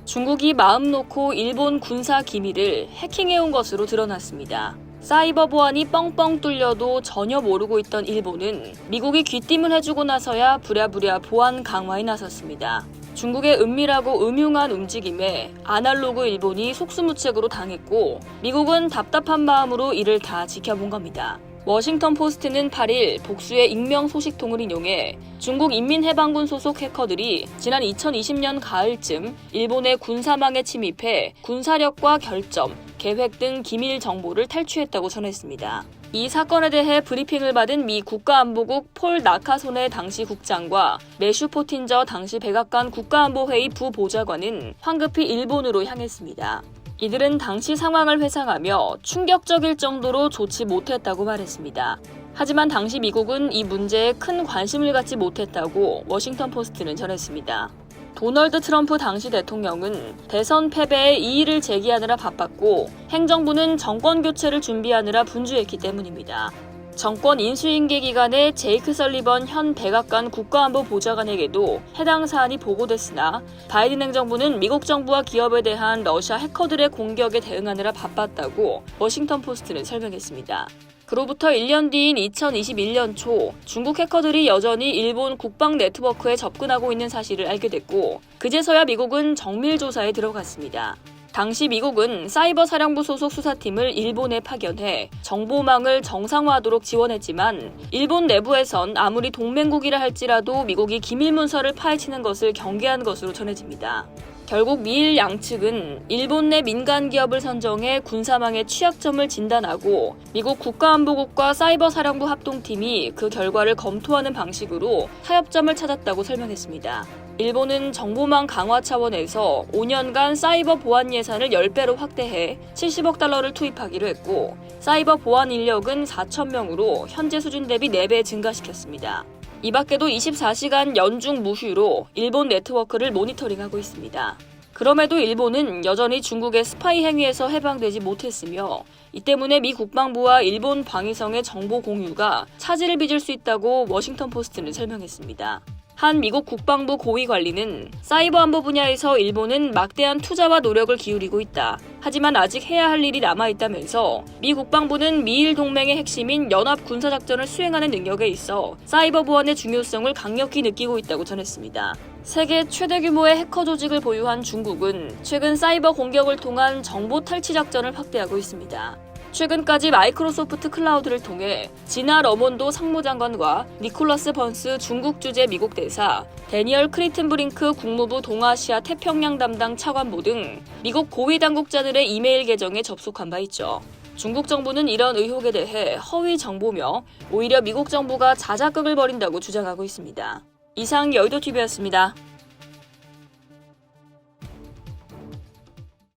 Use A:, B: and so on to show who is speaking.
A: 중국이 마음 놓고 일본 군사 기밀을 해킹해온 것으로 드러났습니다. 사이버 보안이 뻥뻥 뚫려도 전혀 모르고 있던 일본은 미국이 귀띔을 해주고 나서야 부랴부랴 보안 강화에 나섰습니다. 중국의 은밀하고 음흉한 움직임에 아날로그 일본이 속수무책으로 당했고 미국은 답답한 마음으로 이를 다 지켜본 겁니다. 워싱턴 포스트는 8일 복수의 익명 소식통을 인용해 중국 인민해방군 소속 해커들이 지난 2020년 가을쯤 일본의 군사망에 침입해 군사력과 결점, 계획 등 기밀 정보를 탈취했다고 전했습니다. 이 사건에 대해 브리핑을 받은 미 국가안보국 폴 나카소네 당시 국장과 매슈 포틴저 당시 백악관 국가안보회의 부보좌관은 황급히 일본으로 향했습니다. 이들은 당시 상황을 회상하며 충격적일 정도로 좋지 못했다고 말했습니다. 하지만 당시 미국은 이 문제에 큰 관심을 갖지 못했다고 워싱턴 포스트는 전했습니다. 도널드 트럼프 당시 대통령은 대선 패배에 이의를 제기하느라 바빴고 행정부는 정권 교체를 준비하느라 분주했기 때문입니다. 정권 인수인계 기간에 제이크 설리번 현 백악관 국가안보보좌관에게도 해당 사안이 보고됐으나 바이든 행정부는 미국 정부와 기업에 대한 러시아 해커들의 공격에 대응하느라 바빴다고 워싱턴 포스트는 설명했습니다. 그로부터 1년 뒤인 2021년 초 중국 해커들이 여전히 일본 국방 네트워크에 접근하고 있는 사실을 알게 됐고 그제서야 미국은 정밀 조사에 들어갔습니다. 당시 미국은 사이버 사령부 소속 수사팀을 일본에 파견해 정보망을 정상화하도록 지원했지만 일본 내부에선 아무리 동맹국이라 할지라도 미국이 기밀 문서를 파헤치는 것을 경계한 것으로 전해집니다. 결국 미일 양측은 일본 내 민간 기업을 선정해 군사망의 취약점을 진단하고 미국 국가안보국과 사이버 사령부 합동팀이 그 결과를 검토하는 방식으로 타협점을 찾았다고 설명했습니다. 일본은 정보망 강화 차원에서 5년간 사이버 보안 예산을 10배로 확대해 70억 달러를 투입하기로 했고 사이버 보안 인력은 4,000명으로 현재 수준 대비 4배 증가시켰습니다. 이 밖에도 24시간 연중 무휴로 일본 네트워크를 모니터링하고 있습니다. 그럼에도 일본은 여전히 중국의 스파이 행위에서 해방되지 못했으며 이 때문에 미 국방부와 일본 방위성의 정보 공유가 차질을 빚을 수 있다고 워싱턴 포스트는 설명했습니다. 한 미국 국방부 고위 관리는 사이버 안보 분야에서 일본은 막대한 투자와 노력을 기울이고 있다. 하지만 아직 해야 할 일이 남아있다면서 미 국방부는 미일 동맹의 핵심인 연합 군사작전을 수행하는 능력에 있어 사이버 보안의 중요성을 강력히 느끼고 있다고 전했습니다. 세계 최대 규모의 해커 조직을 보유한 중국은 최근 사이버 공격을 통한 정보 탈취 작전을 확대하고 있습니다. 최근까지 마이크로소프트 클라우드를 통해 지나 러몬도 상무장관과 니콜라스 번스 중국 주재 미국 대사, 데니얼 크리튼브링크 국무부 동아시아 태평양 담당 차관보 등 미국 고위 당국자들의 이메일 계정에 접속한 바 있죠. 중국 정부는 이런 의혹에 대해 허위 정보며 오히려 미국 정부가 자작극을 벌인다고 주장하고 있습니다. 이상 여의도TV였습니다.